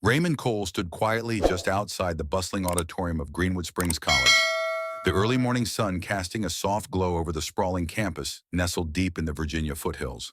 Raymond Cole stood quietly just outside the bustling auditorium of Greenwood Springs College, the early morning sun casting a soft glow over the sprawling campus nestled deep in the Virginia foothills.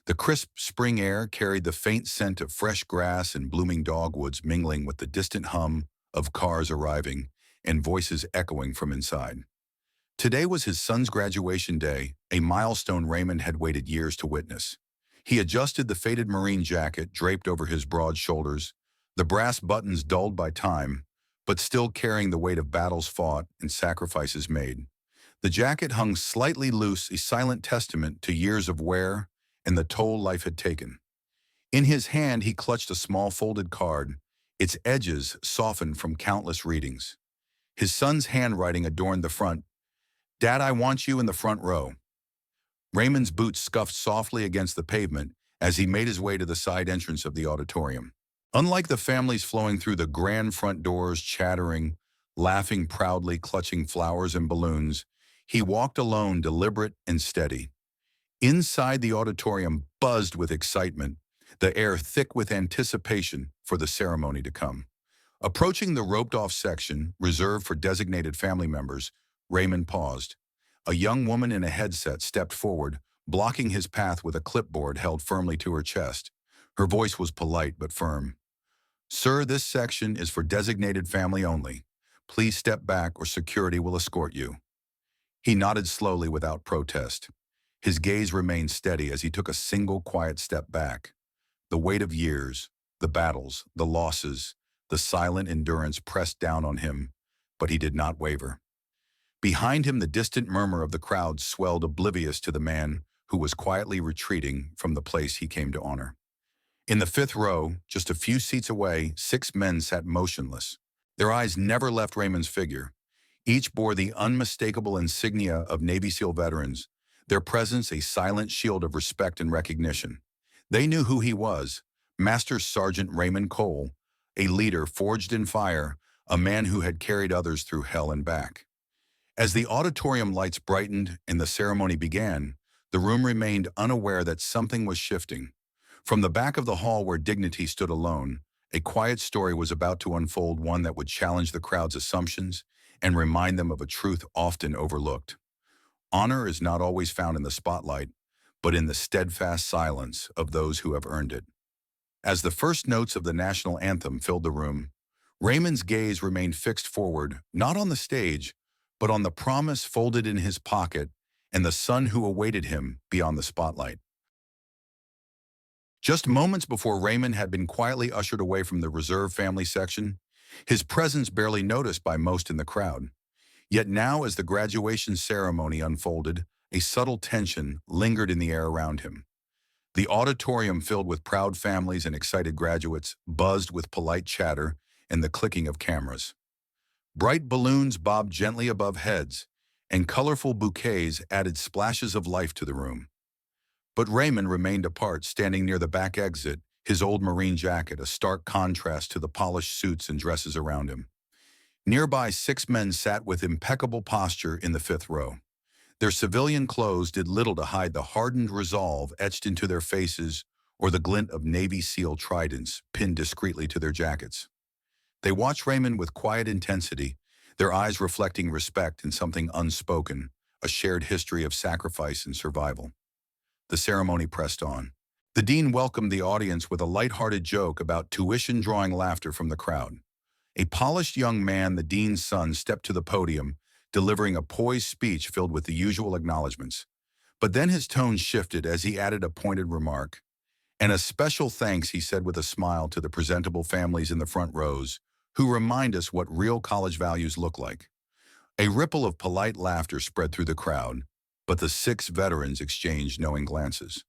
The crisp spring air carried the faint scent of fresh grass and blooming dogwoods mingling with the distant hum of cars arriving and voices echoing from inside. Today was his son's graduation day, a milestone Raymond had waited years to witness. He adjusted the faded Marine jacket draped over his broad shoulders, the brass buttons dulled by time, but still carrying the weight of battles fought and sacrifices made. The jacket hung slightly loose, a silent testament to years of wear and the toll life had taken. In his hand, he clutched a small folded card, its edges softened from countless readings. His son's handwriting adorned the front. "Dad, I want you in the front row." Raymond's boots scuffed softly against the pavement as he made his way to the side entrance of the auditorium. Unlike the families flowing through the grand front doors, chattering, laughing proudly, clutching flowers and balloons, he walked alone, deliberate and steady. Inside the auditorium buzzed with excitement, the air thick with anticipation for the ceremony to come. Approaching the roped-off section, reserved for designated family members, Raymond paused. A young woman in a headset stepped forward, blocking his path with a clipboard held firmly to her chest. Her voice was polite but firm. "Sir, this section is for designated family only. Please step back or security will escort you." He nodded slowly without protest. His gaze remained steady as he took a single quiet step back. The weight of years, the battles, the losses, the silent endurance pressed down on him, but he did not waver. Behind him, the distant murmur of the crowd swelled, oblivious to the man who was quietly retreating from the place he came to honor. In the fifth row, just a few seats away, 6 men sat motionless. Their eyes never left Raymond's figure. Each bore the unmistakable insignia of Navy SEAL veterans, their presence a silent shield of respect and recognition. They knew who he was, Master Sergeant Raymond Cole, a leader forged in fire, a man who had carried others through hell and back. As the auditorium lights brightened and the ceremony began, the room remained unaware that something was shifting. From the back of the hall where dignity stood alone, a quiet story was about to unfold, one that would challenge the crowd's assumptions and remind them of a truth often overlooked. Honor is not always found in the spotlight, but in the steadfast silence of those who have earned it. As the first notes of the national anthem filled the room, Raymond's gaze remained fixed forward, not on the stage, but on the promise folded in his pocket and the son who awaited him beyond the spotlight. Just moments before Raymond had been quietly ushered away from the reserve family section, his presence barely noticed by most in the crowd. Yet now, as the graduation ceremony unfolded, a subtle tension lingered in the air around him. The auditorium, filled with proud families and excited graduates, buzzed with polite chatter and the clicking of cameras. Bright balloons bobbed gently above heads, and colorful bouquets added splashes of life to the room. But Raymond remained apart, standing near the back exit, his old Marine jacket a stark contrast to the polished suits and dresses around him. Nearby, 6 men sat with impeccable posture in the 5th row. Their civilian clothes did little to hide the hardened resolve etched into their faces or the glint of Navy SEAL tridents pinned discreetly to their jackets. They watched Raymond with quiet intensity, their eyes reflecting respect and something unspoken, a shared history of sacrifice and survival. The ceremony pressed on. The dean welcomed the audience with a light-hearted joke about tuition, drawing laughter from the crowd. A polished young man, the dean's son, stepped to the podium, delivering a poised speech filled with the usual acknowledgments. But then his tone shifted as he added a pointed remark. "And a special thanks," he said with a smile, "to the presentable families in the front rows, who remind us what real college values look like." A ripple of polite laughter spread through the crowd, but the 6 veterans exchanged knowing glances.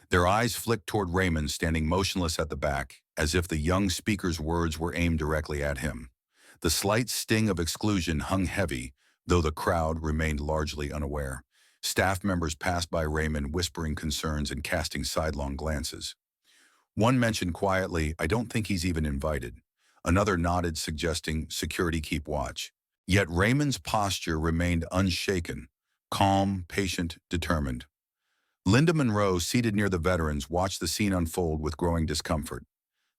Their eyes flicked toward Raymond, standing motionless at the back, as if the young speaker's words were aimed directly at him. The slight sting of exclusion hung heavy, though the crowd remained largely unaware. Staff members passed by Raymond, whispering concerns and casting sidelong glances. One mentioned quietly, "I don't think he's even invited." Another nodded, suggesting, "Security keep watch." Yet Raymond's posture remained unshaken, calm, patient, determined. Linda Monroe, seated near the veterans, watched the scene unfold with growing discomfort.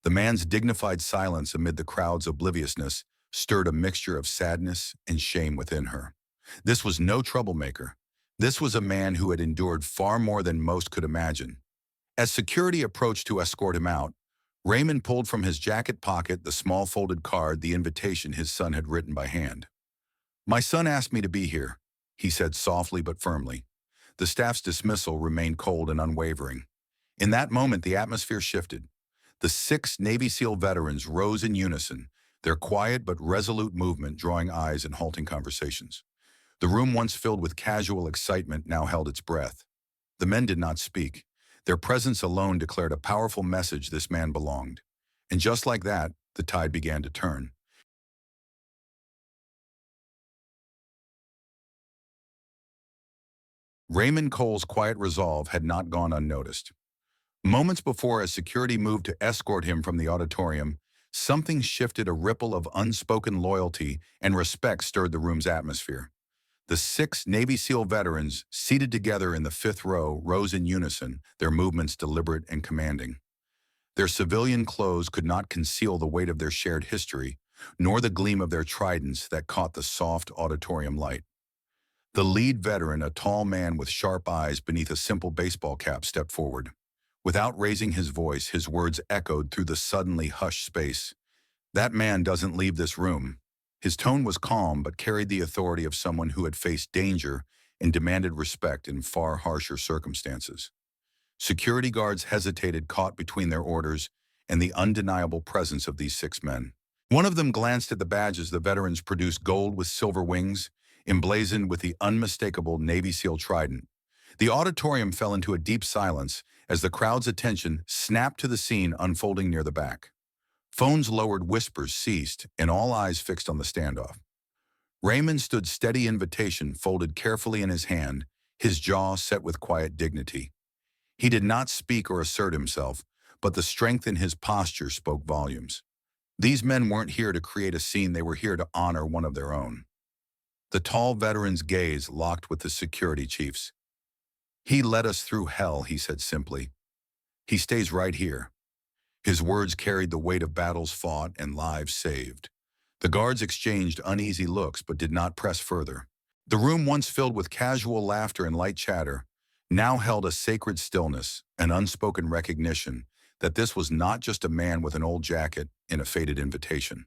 The man's dignified silence amid the crowd's obliviousness stirred a mixture of sadness and shame within her. This was no troublemaker. This was a man who had endured far more than most could imagine. As security approached to escort him out, Raymond pulled from his jacket pocket the small folded card, the invitation his son had written by hand. "My son asked me to be here," he said softly but firmly. The staff's dismissal remained cold and unwavering. In that moment, the atmosphere shifted. The 6 Navy SEAL veterans rose in unison, their quiet but resolute movement drawing eyes and halting conversations. The room once filled with casual excitement now held its breath. The men did not speak. Their presence alone declared a powerful message: this man belonged. And just like that, the tide began to turn. Raymond Cole's quiet resolve had not gone unnoticed. Moments before, as security moved to escort him from the auditorium, something shifted. A ripple of unspoken loyalty and respect stirred the room's atmosphere. The 6 Navy SEAL veterans, seated together in the fifth row, rose in unison, their movements deliberate and commanding. Their civilian clothes could not conceal the weight of their shared history, nor the gleam of their tridents that caught the soft auditorium light. The lead veteran, a tall man with sharp eyes beneath a simple baseball cap, stepped forward. Without raising his voice, his words echoed through the suddenly hushed space. "That man doesn't leave this room." His tone was calm but carried the authority of someone who had faced danger and demanded respect in far harsher circumstances. Security guards hesitated, caught between their orders and the undeniable presence of these 6 men. One of them glanced at the badges the veterans produced, gold with silver wings, emblazoned with the unmistakable Navy SEAL trident. The auditorium fell into a deep silence as the crowd's attention snapped to the scene unfolding near the back. Phones lowered, whispers ceased, and all eyes fixed on the standoff. Raymond stood steady, invitation folded carefully in his hand, his jaw set with quiet dignity. He did not speak or assert himself, but the strength in his posture spoke volumes. These men weren't here to create a scene, they were here to honor one of their own. The tall veteran's gaze locked with the security chief's. "He led us through hell," he said simply. "He stays right here." His words carried the weight of battles fought and lives saved. The guards exchanged uneasy looks but did not press further. The room, once filled with casual laughter and light chatter, now held a sacred stillness, an unspoken recognition that this was not just a man with an old jacket and a faded invitation.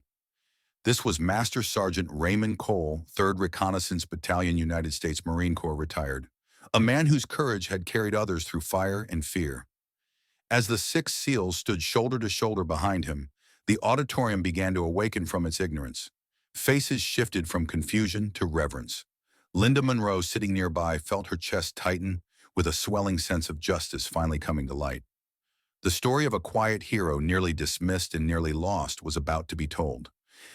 This was Master Sergeant Raymond Cole, 3rd Reconnaissance Battalion, United States Marine Corps, retired. A man whose courage had carried others through fire and fear. As the 6 SEALs stood shoulder to shoulder behind him, the auditorium began to awaken from its ignorance. Faces shifted from confusion to reverence. Linda Monroe, sitting nearby, felt her chest tighten, with a swelling sense of justice finally coming to light. The story of a quiet hero, nearly dismissed and nearly lost, was about to be told.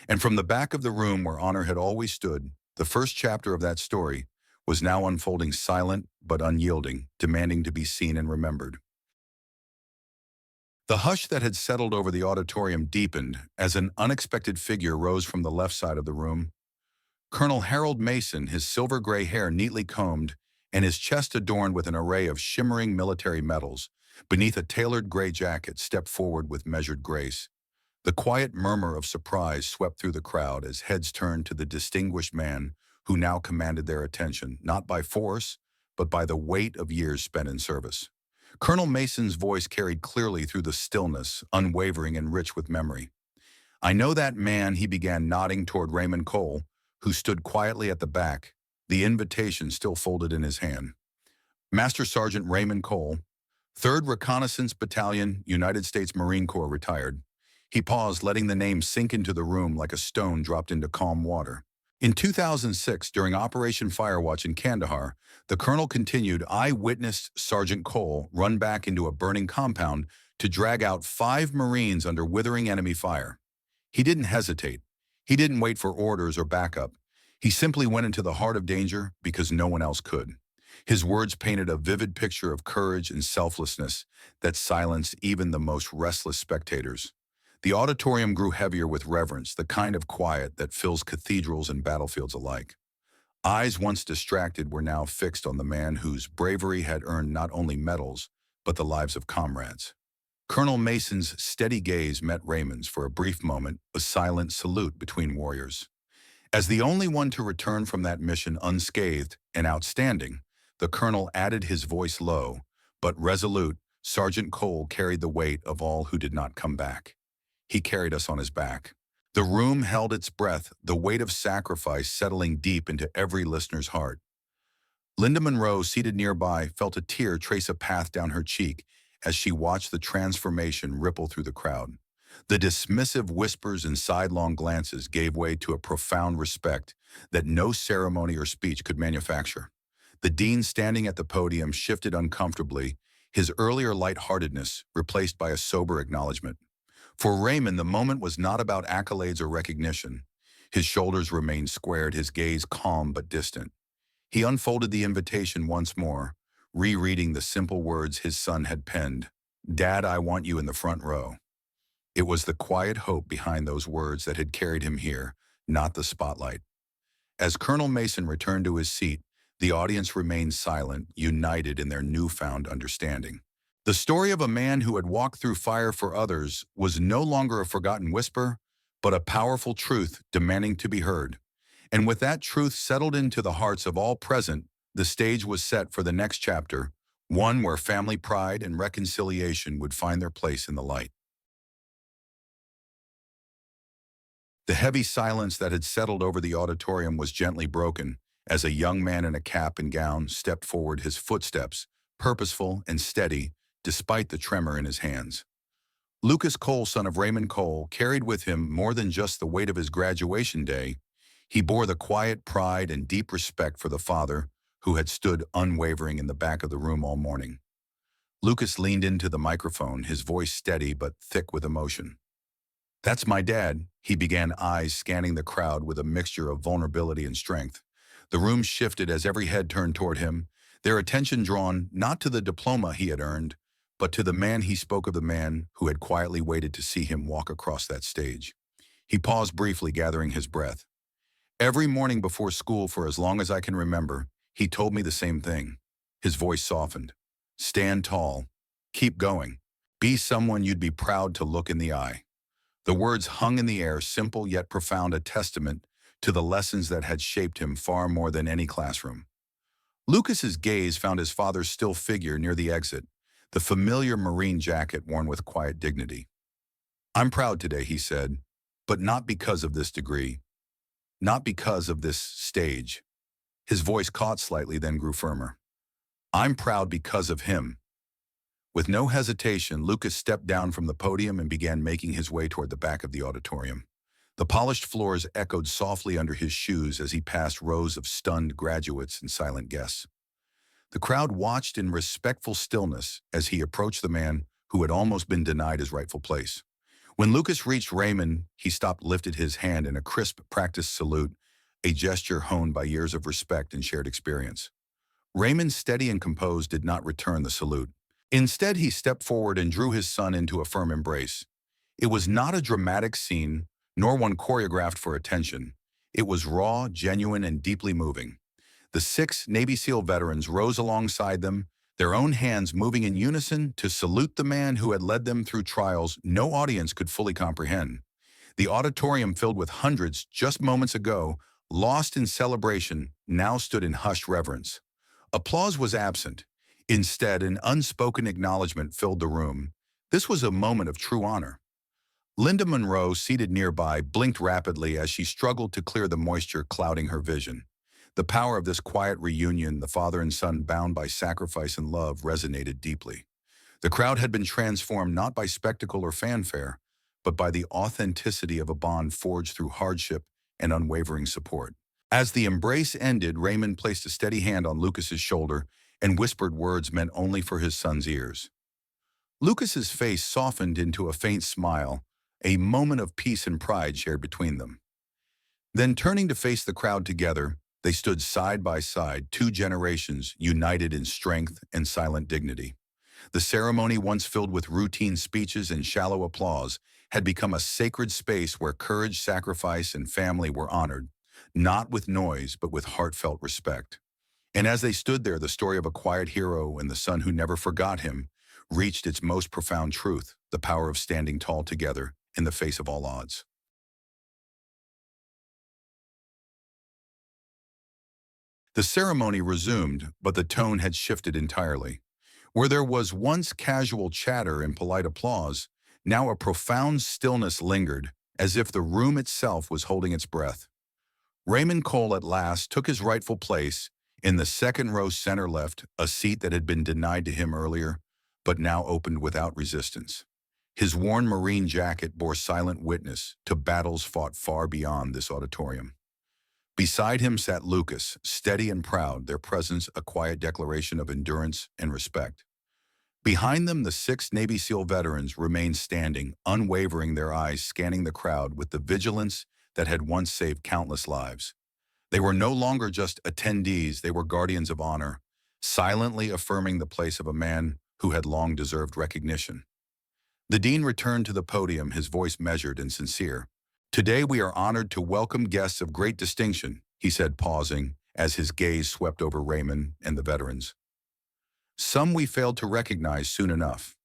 And from the back of the room where honor had always stood, the first chapter of that story was now unfolding, silent but unyielding, demanding to be seen and remembered. The hush that had settled over the auditorium deepened as an unexpected figure rose from the left side of the room. Colonel Harold Mason, his silver-gray hair neatly combed and his chest adorned with an array of shimmering military medals, beneath a tailored gray jacket, stepped forward with measured grace. The quiet murmur of surprise swept through the crowd as heads turned to the distinguished man who now commanded their attention, not by force, but by the weight of years spent in service. Colonel Mason's voice carried clearly through the stillness, unwavering and rich with memory. "I know that man," he began, nodding toward Raymond Cole, who stood quietly at the back, the invitation still folded in his hand. "Master Sergeant Raymond Cole, 3rd Reconnaissance Battalion, United States Marine Corps, retired." He paused, letting the name sink into the room like a stone dropped into calm water. In 2006, during Operation Firewatch in Kandahar, the colonel continued, "I witnessed Sergeant Cole run back into a burning compound to drag out 5 Marines under withering enemy fire. He didn't hesitate. He didn't wait for orders or backup. He simply went into the heart of danger because no one else could." His words painted a vivid picture of courage and selflessness that silenced even the most restless spectators. The auditorium grew heavier with reverence, the kind of quiet that fills cathedrals and battlefields alike. Eyes once distracted were now fixed on the man whose bravery had earned not only medals, but the lives of comrades. Colonel Mason's steady gaze met Raymond's for a brief moment, a silent salute between warriors. As the only one to return from that mission unscathed and outstanding, the colonel added his voice low, but resolute. Sergeant Cole carried the weight of all who did not come back. He carried us on his back. The room held its breath, the weight of sacrifice settling deep into every listener's heart. Linda Monroe, seated nearby, felt a tear trace a path down her cheek as she watched the transformation ripple through the crowd. The dismissive whispers and sidelong glances gave way to a profound respect that no ceremony or speech could manufacture. The dean standing at the podium shifted uncomfortably, his earlier lightheartedness replaced by a sober acknowledgement. For Raymond, the moment was not about accolades or recognition. His shoulders remained squared, his gaze calm but distant. He unfolded the invitation once more, rereading the simple words his son had penned. "Dad, I want you in the front row." It was the quiet hope behind those words that had carried him here, not the spotlight. As Colonel Mason returned to his seat, the audience remained silent, united in their newfound understanding. The story of a man who had walked through fire for others was no longer a forgotten whisper, but a powerful truth demanding to be heard. And with that truth settled into the hearts of all present, the stage was set for the next chapter, one where family pride and reconciliation would find their place in the light. The heavy silence that had settled over the auditorium was gently broken as a young man in a cap and gown stepped forward, his footsteps purposeful and steady despite the tremor in his hands. Lucas Cole, son of Raymond Cole, carried with him more than just the weight of his graduation day. He bore the quiet pride and deep respect for the father who had stood unwavering in the back of the room all morning. Lucas leaned into the microphone, his voice steady but thick with emotion. "That's my dad," he began, eyes scanning the crowd with a mixture of vulnerability and strength. The room shifted as every head turned toward him, their attention drawn not to the diploma he had earned, but to the man he spoke of, the man who had quietly waited to see him walk across that stage. He paused briefly, gathering his breath. "Every morning before school for as long as I can remember, he told me the same thing." His voice softened. "Stand tall. Keep going. Be someone you'd be proud to look in the eye." The words hung in the air, simple yet profound, a testament to the lessons that had shaped him far more than any classroom. Lucas's gaze found his father's still figure near the exit, the familiar Marine jacket worn with quiet dignity. "I'm proud today," he said, "but not because of this degree, not because of this stage." His voice caught slightly, then grew firmer. "I'm proud because of him." With no hesitation, Lucas stepped down from the podium and began making his way toward the back of the auditorium. The polished floors echoed softly under his shoes as he passed rows of stunned graduates and silent guests. The crowd watched in respectful stillness as he approached the man who had almost been denied his rightful place. When Lucas reached Raymond, he stopped, lifted his hand in a crisp, practiced salute, a gesture honed by years of respect and shared experience. Raymond, steady and composed, did not return the salute. Instead, he stepped forward and drew his son into a firm embrace. It was not a dramatic scene, nor one choreographed for attention. It was raw, genuine, and deeply moving. The 6 Navy SEAL veterans rose alongside them, their own hands moving in unison to salute the man who had led them through trials no audience could fully comprehend. The auditorium, filled with hundreds just moments ago, lost in celebration, now stood in hushed reverence. Applause was absent. Instead, an unspoken acknowledgement filled the room. This was a moment of true honor. Linda Monroe, seated nearby, blinked rapidly as she struggled to clear the moisture clouding her vision. The power of this quiet reunion, the father and son bound by sacrifice and love, resonated deeply. The crowd had been transformed not by spectacle or fanfare, but by the authenticity of a bond forged through hardship and unwavering support. As the embrace ended, Raymond placed a steady hand on Lucas's shoulder and whispered words meant only for his son's ears. Lucas's face softened into a faint smile, a moment of peace and pride shared between them. Then, turning to face the crowd together, they stood side by side, 2 generations united in strength and silent dignity. The ceremony, once filled with routine speeches and shallow applause, had become a sacred space where courage, sacrifice, and family were honored, not with noise, but with heartfelt respect. And as they stood there, the story of a quiet hero and the son who never forgot him reached its most profound truth, the power of standing tall together in the face of all odds. The ceremony resumed, but the tone had shifted entirely. Where there was once casual chatter and polite applause, now a profound stillness lingered, as if the room itself was holding its breath. Raymond Cole at last took his rightful place in the second row center left, a seat that had been denied to him earlier, but now opened without resistance. His worn Marine jacket bore silent witness to battles fought far beyond this auditorium. Beside him sat Lucas, steady and proud, their presence a quiet declaration of endurance and respect. Behind them, the 6 Navy SEAL veterans remained standing, unwavering, their eyes scanning the crowd with the vigilance that had once saved countless lives. They were no longer just attendees, they were guardians of honor, silently affirming the place of a man who had long deserved recognition. The dean returned to the podium, his voice measured and sincere. "Today we are honored to welcome guests of great distinction," he said, pausing as his gaze swept over Raymond and the veterans. "Some we failed to recognize soon enough."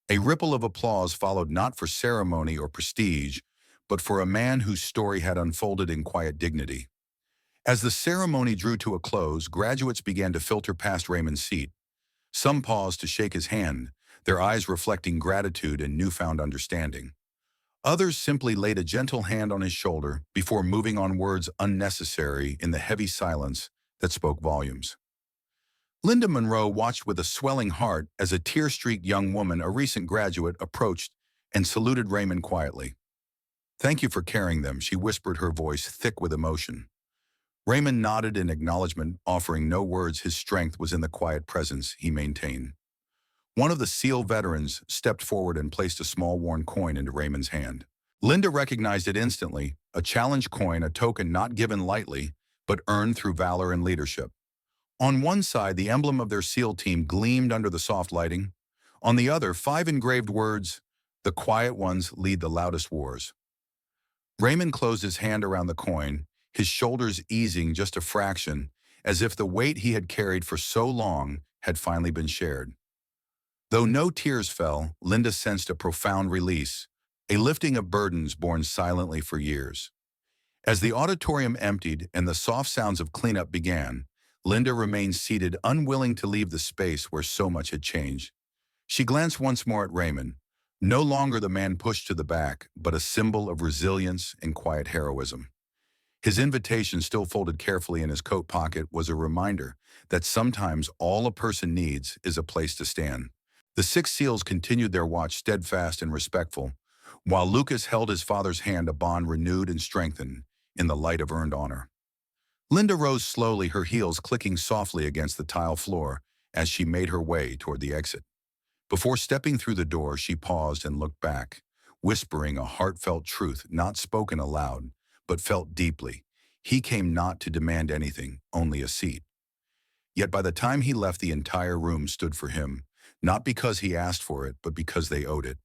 A ripple of applause followed, not for ceremony or prestige, but for a man whose story had unfolded in quiet dignity. As the ceremony drew to a close, graduates began to filter past Raymond's seat. Some paused to shake his hand, their eyes reflecting gratitude and newfound understanding. Others simply laid a gentle hand on his shoulder before moving on, words unnecessary in the heavy silence that spoke volumes. Linda Monroe watched with a swelling heart as a tear-streaked young woman, a recent graduate, approached and saluted Raymond quietly. "Thank you for carrying them," she whispered, her voice thick with emotion. Raymond nodded in acknowledgement, offering no words. His strength was in the quiet presence he maintained. One of the SEAL veterans stepped forward and placed a small worn coin into Raymond's hand. Linda recognized it instantly, a challenge coin, a token not given lightly, but earned through valor and leadership. On one side, the emblem of their SEAL team gleamed under the soft lighting. On the other, 5 engraved words, "The quiet ones lead the loudest wars." Raymond closed his hand around the coin, his shoulders easing just a fraction, as if the weight he had carried for so long had finally been shared. Though no tears fell, Linda sensed a profound release, a lifting of burdens borne silently for years. As the auditorium emptied and the soft sounds of cleanup began, Linda remained seated, unwilling to leave the space where so much had changed. She glanced once more at Raymond, no longer the man pushed to the back, but a symbol of resilience and quiet heroism. His invitation, still folded carefully in his coat pocket, was a reminder that sometimes all a person needs is a place to stand. The 6 SEALs continued their watch, steadfast and respectful, while Lucas held his father's hand, a bond renewed and strengthened in the light of earned honor. Linda rose slowly, her heels clicking softly against the tile floor as she made her way toward the exit. Before stepping through the door, she paused and looked back, whispering a heartfelt truth not spoken aloud, but felt deeply. He came not to demand anything, only a seat. Yet by the time he left, the entire room stood for him, not because he asked for it, but because they owed it.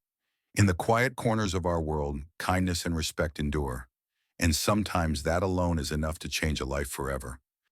In the quiet corners of our world, kindness and respect endure, and sometimes that alone is enough to change a life forever.